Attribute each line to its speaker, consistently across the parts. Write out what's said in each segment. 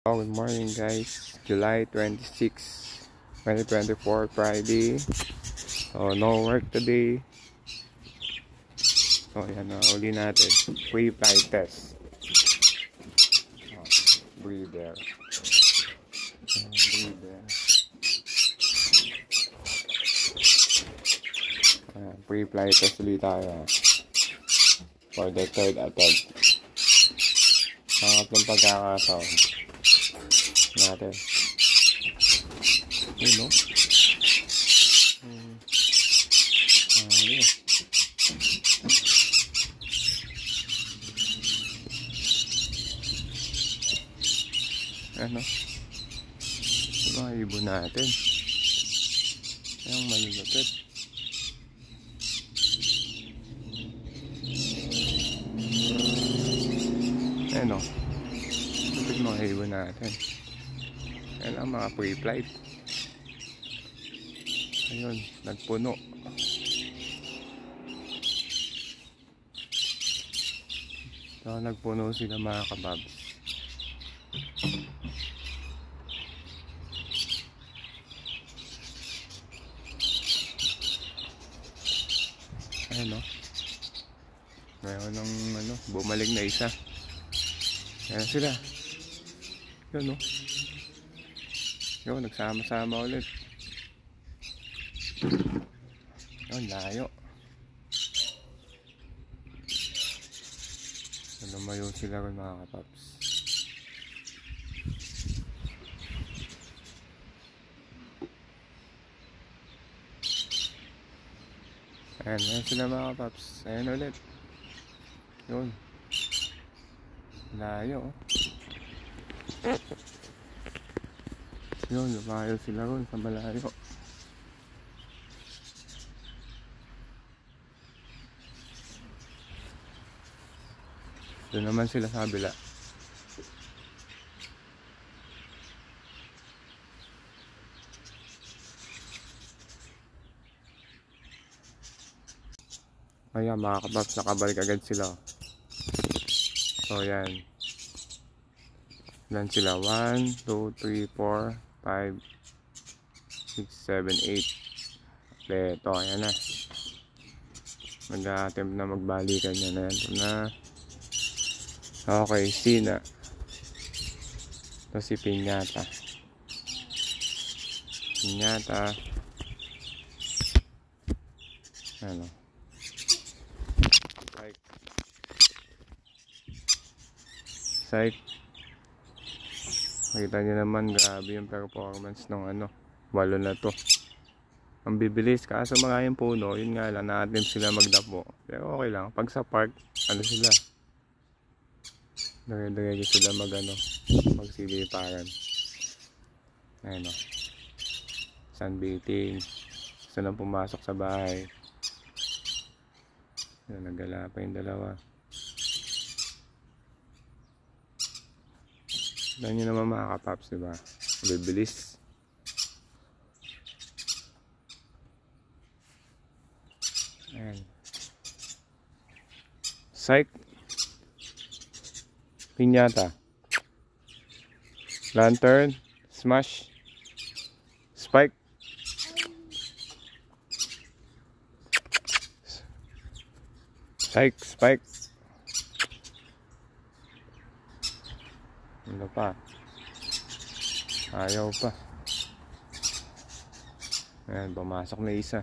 Speaker 1: Good morning guys, July 26, 2024, Friday. No work today. Yan na, uli natin. Pre-flight test. Breather. Breather. Pre-flight test ulit tayo. For the third attempt. Pangatlong pagkakasaon natin. Yun, no? Yun. Ano? Mga ibon natin. Yung malulupit. Ano? Lupit mga ibon natin. Yan ang mga pre-flight. Ayun, nagpuno. So, nagpuno sila mga kababs. Ayun, no? Mayroon ng bumalik na isa. Ayan sila. Yun, no? Yun, nagsama-sama ulit. Yun, layo. Lumayo sila rin mga kapaps. Ayan sila mga kapaps. Ayan ulit. Yun. Layo. Yun, lumayo sila rin sa malayo. Doon naman sila sa kabila. Ayan mga kapaps, nakabalik agad sila. So yan. Ilan sila? 1, 2, 3, 4, 5, 6, 7, 8. Ito, ayan na. Mag-attempt na magbalikan yan na. Ito na. Okay, Sina. Ito si Piñata. Piñata. Ano? Psych. Makita nyo naman, grabe yung performance ng walo na to. Ang bibilis, kaso mga yung puno, yun nga lang, na-attempt sila magdapo. Pero okay lang, pag sa park, sila? Dire-diretso sila magsiliparan. Ayan o. Sunbathing. Gusto nang pumasok sa bahay. Ayan, nagala pa yung dalawa. Alam nyo naman mga kapaps, diba? Bibilis. Ayan. Psych. Piñata. Lantern. Smash. Spike. Spike. Ano pa? Ayaw pa. Ayan, pumasok na isa.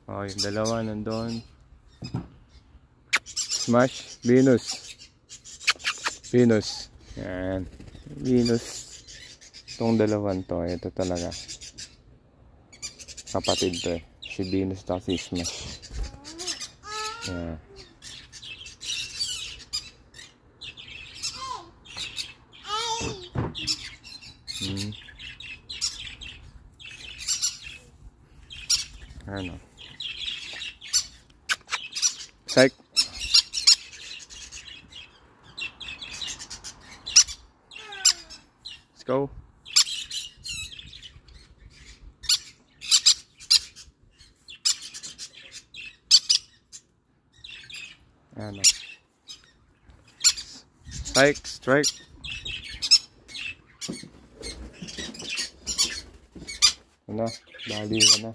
Speaker 1: Oh, yung dalawa nandun. Smash. Venus. Ayan. Venus. Itong dalawan to. Ito talaga. Kapatid to eh. Si Venus to si Smash. Ayan. Ano? Psych. Let's go. Ano? Strike. Ano? Bali ka na.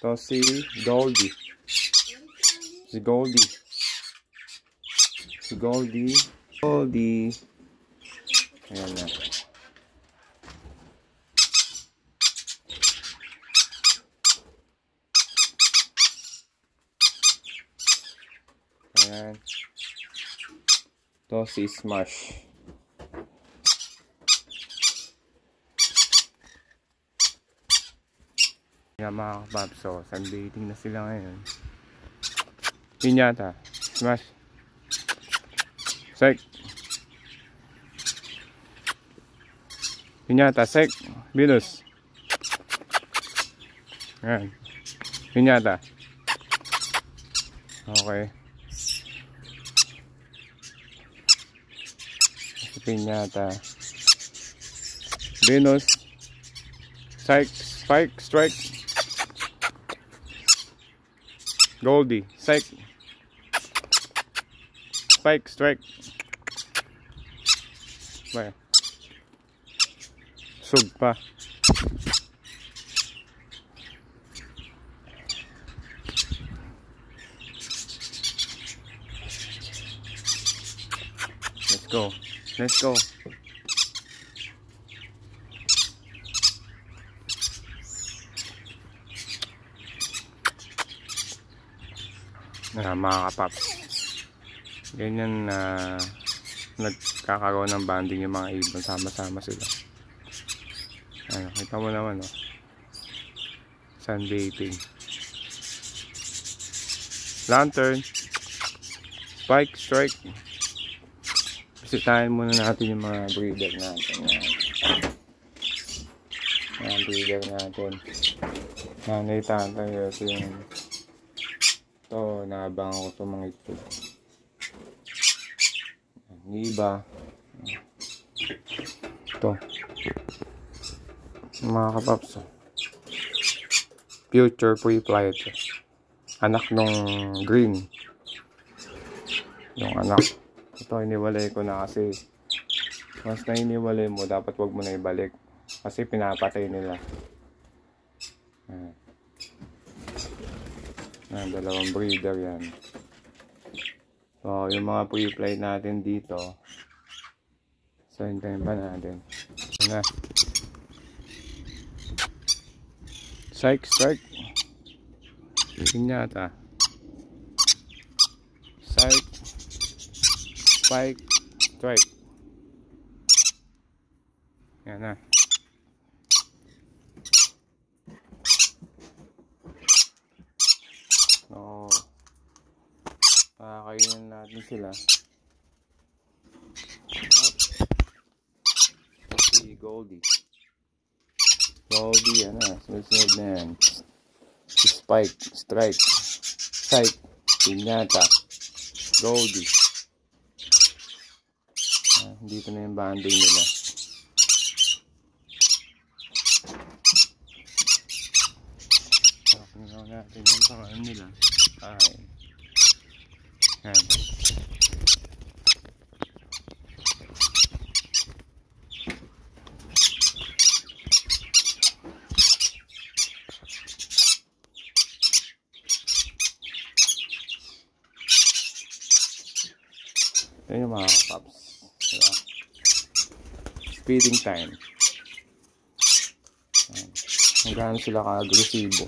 Speaker 1: Ito si Goldie. Si Goldie. Si Goldie. Goldie. Ayan na. Ayan. Ito si Smash. Yan mga kapaps, so sunbathing na sila ngayon. Yun yata. Smash. Sek. Yun yata. Sek. Venus. Yan. Yun yata. Okay. Yun yata. Venus. Psych. Spike. Strike. Goldie, Psych. Spike, strike. Well. Sug pa. Let's go. Let's go. Mga kapaps, ganyan na nagkakaroon ng banding yung mga ibon, sama-sama sila. Ano, kita mo naman, oh. Sunbathing. Lantern. Spike, strike. Bisitahin muna natin yung mga breeder natin. Mga breeder natin. Nanay tayo ito yung ito, naabangan ko sa mga ito. Yung iba. Ito. Mga kapaps. Future pre-flight. Anak nung green. Yung anak. Ito, iniwalay ko na kasi once na iniwalay mo, dapat wag mo na ibalik. Kasi pinapatay nila. Dalawang breeder yan. So, yung mga pre-flight natin dito. So, hintayin pa natin. Ano na? Psych, strike. Yun yata. Psych. Spike. Strike. Yan na. So, pakakainin natin sila. Si Goldie. Goldie, ano, sunod na yan. Spike, strike, Psych, pinyata, Goldie. Dito na yung banding nila. Pakinggan natin yung pangalan nila. Ay. Yan. Ito yung mga kapaps. Diba? Feeding time. Kung gaano sila ka-agresibo.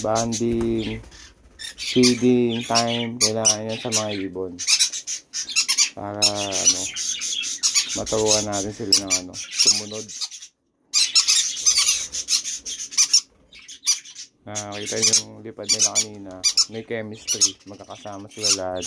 Speaker 1: Banding, feeding time, kailangan yan sa mga ibon. Para ano, maturuan natin sila ng ano, sumunod. Nakita yung lipad nila kanina, may chemistry, magkakasama sila lahat.